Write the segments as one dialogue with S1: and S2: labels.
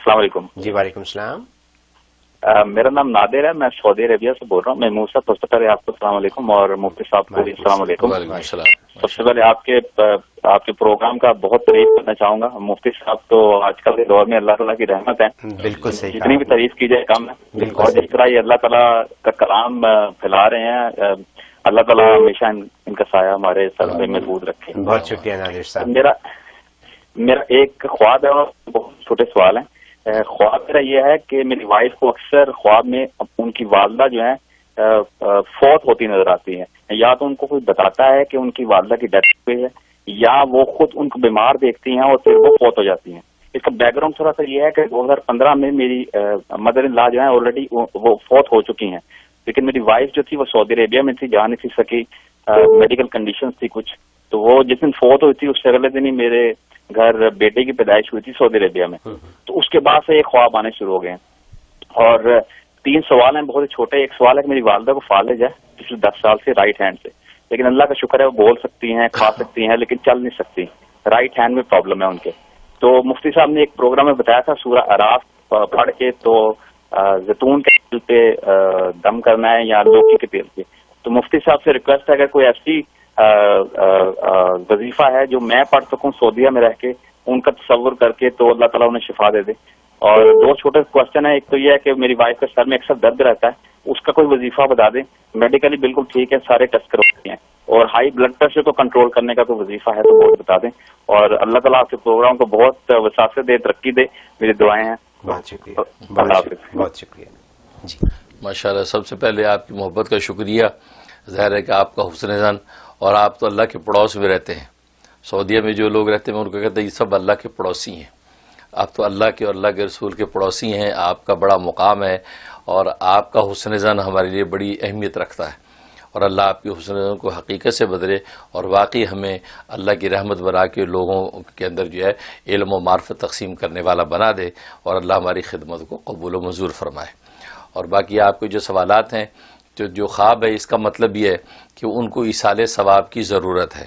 S1: السلام علیکم.
S2: جی وعلیکم السلام.
S1: میرا نام نادر ہے, میں سعودی عربیہ سے بول رہا ہوں. میں موسیٰ سب سے پہلے آپ کو السلام علیکم اور مفتی صاحب کو السلام علیکم. سب سے پہلے آپ کے پروگرام کا بہت تعریف کرنا چاہوں گا. مفتی صاحب تو آج کل کے دور میں اللہ تعالیٰ کی رحمت ہے,
S2: بالکل صحیح,
S1: جتنی بھی تعریف کی جائے کم ہے. اور جس طرح یہ اللہ تعالیٰ کا کلام پھیلا رہے ہیں, اللہ تعالیٰ ہمیشہ ان کا سایہ ہمارے سر پہ محفوظ رکھے.
S2: بہت شکریہ نادر صاحب.
S1: میرا ایک خواب ہے اور بہت چھوٹے سوال ہیں. خواب میرا یہ ہے کہ میری وائف کو اکثر خواب میں ان کی والدہ جو ہے فوت ہوتی نظر آتی ہے. یا تو ان کو کوئی بتاتا ہے کہ ان کی والدہ کی ڈیتھ ہوئی ہے, یا وہ خود ان کو بیمار دیکھتی ہیں اور پھر وہ فوت ہو جاتی ہیں. اس کا بیک گراؤنڈ تھوڑا سا یہ ہے کہ 2015 میں میری مدر ان لا جو ہے آلریڈی وہ فوت ہو چکی ہیں, لیکن میری وائف جو تھی وہ سعودی عربیہ میں تھی, جا نہیں تھی سکی, میڈیکل کنڈیشنز تھی کچھ. تو وہ جس دن فوت ہوئی تھی اس سے اگلے دن ہی میرے گھر بیٹے کی پیدائش ہوئی تھی سعودی عربیہ میں. تو اس کے بعد سے یہ خواب آنے شروع ہو گئے ہیں. اور 3 سوال ہیں بہت چھوٹے. ایک سوال ہے کہ میری والدہ کو فالج ہے پچھلے 10 سال سے رائٹ ہینڈ سے, لیکن اللہ کا شکر ہے وہ بول سکتی ہیں, کھا سکتی ہیں, لیکن چل نہیں سکتی. رائٹ ہینڈ میں پرابلم ہے ان کے. تو مفتی صاحب نے ایک پروگرام میں بتایا تھا سورہ اعراف پڑھ کے تو زیتون کے تیل پہ دم کرنا ہے یا لوکی کے تیل پہ. تو مفتی صاحب سے ریکویسٹ ہے اگر کوئی ایسی وظیفہ ہے جو میں پڑھ سکوں سعودیہ میں رہ کے, ان کا تصور کر کے, تو اللہ تعالیٰ انہیں شفا دے دے. اور 2 چھوٹے کوشچن ہیں. ایک تو یہ ہے کہ میری وائف کے سر میں اکثر درد رہتا ہے, اس کا کوئی وظیفہ بتا دیں. میڈیکلی بالکل ٹھیک ہے, سارے ٹیسٹ کرواتے ہیں. اور ہائی بلڈ پریشر کو کنٹرول کرنے کا کوئی وظیفہ ہے تو وہ بتا دیں. اور اللہ تعالیٰ آپ کے پروگرام کو بہت وسعت دے, ترقی دے. میری دعائیں ہیں.
S2: بہت شکریہ.
S1: اللہ حافظ.
S2: بہت شکریہ. جی
S3: ماشاء اللہ. سب سے پہلے آپ کی محبت کا شکریہ. ظاہر ہے کہ آپ کا حسن ظن, اور آپ تو اللہ کے پڑوس میں رہتے ہیں. سعودیہ میں جو لوگ رہتے ہیں میں ان کو کہتے ہیں یہ سب اللہ کے پڑوسی ہیں. آپ تو اللہ کے اور اللہ کے رسول کے پڑوسی ہیں. آپ کا بڑا مقام ہے اور آپ کا حسن ظن ہمارے لیے بڑی اہمیت رکھتا ہے. اور اللہ آپ کے حسن ظن کو حقیقت سے بدلے اور واقعی ہمیں اللہ کی رحمت بنا کے لوگوں کے اندر جو ہے علم و معرفت تقسیم کرنے والا بنا دے, اور اللہ ہماری خدمت کو قبول و منظور فرمائے. اور باقی آپ کے جو سوالات ہیں, جو خواب ہے, اس کا مطلب یہ ہے کہ ان کو ایصال ثواب کی ضرورت ہے.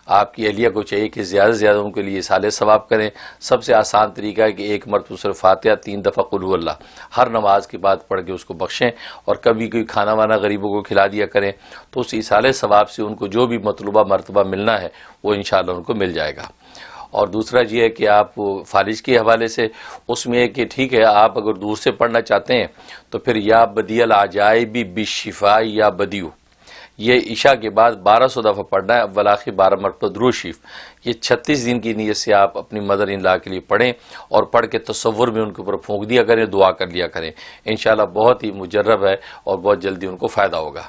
S3: آپ کی اہلیہ کو چاہیے کہ زیادہ سے زیادہ ان کے لیے ایصال ثواب کریں. سب سے آسان طریقہ ہے کہ ایک مرتبہ سورہ فاتحہ 3 دفعہ قل هو اللہ ہر نماز کے بعد پڑھ کے اس کو بخشیں, اور کبھی کوئی کھانا وانا غریبوں کو کھلا دیا کریں, تو اس ایصال ثواب سے ان کو جو بھی مطلوبہ مرتبہ ملنا ہے وہ انشاءاللہ ان کو مل جائے گا. اور دوسرا یہ ہے کہ آپ فالج کے حوالے سے اس میں ہے کہ ٹھیک ہے آپ اگر دور سے پڑھنا چاہتے ہیں تو پھر یا بدی العجائب بالشفاء یا بدیو, یہ عشاء کے بعد 1200 دفعہ پڑھنا ہے. ولاخی 12 مرتبہ درود شریف. یہ 36 دن کی نیت سے آپ اپنی مدر ان لا کے لیے پڑھیں, اور پڑھ کے تصور میں ان کے اوپر پھونک دیا کریں, دعا کر لیا کریں. انشاءاللہ بہت ہی مجرب ہے اور بہت جلدی ان کو فائدہ ہوگا.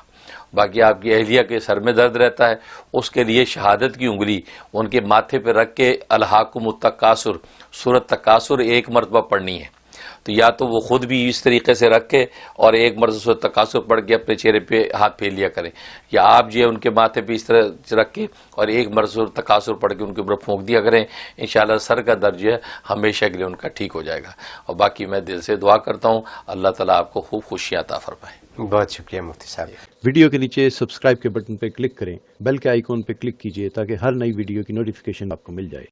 S3: باقی آپ کی اہلیہ کے سر میں درد رہتا ہے, اس کے لیے شہادت کی انگلی ان کے ماتھے پہ رکھ کے الہاکم التکاثر سورۃ تکاثر 1 مرتبہ پڑھنی ہے. تو یا تو وہ خود بھی اس طریقے سے رکھ کے اور 1 مرتبہ سورۃ تکاثر پڑھ کے اپنے چہرے پہ ہاتھ پھیر لیا کریں, یا آپ جو ہے ان کے ماتھے پہ اس طرح سے رکھ کے اور 1 مرتبہ سورۃ تکاثر پڑھ کے ان کے اوپر پھونک دیا کریں. انشاءاللہ سر کا درد جو ہے ہمیشہ کے لیے ان کا ٹھیک ہو جائے گا. اور باقی میں دل سے دعا کرتا ہوں اللہ تعالیٰ آپ کو خوب خوشیاں عطا فرمائے.
S2: بہت شکریہ مفتی صاحب.
S4: ویڈیو کے نیچے سبسکرائب کے بٹن پہ کلک کریں, بیل کے آئیکن پہ کلک کیجئے تاکہ ہر نئی ویڈیو کی نوٹیفیکیشن آپ کو مل جائے.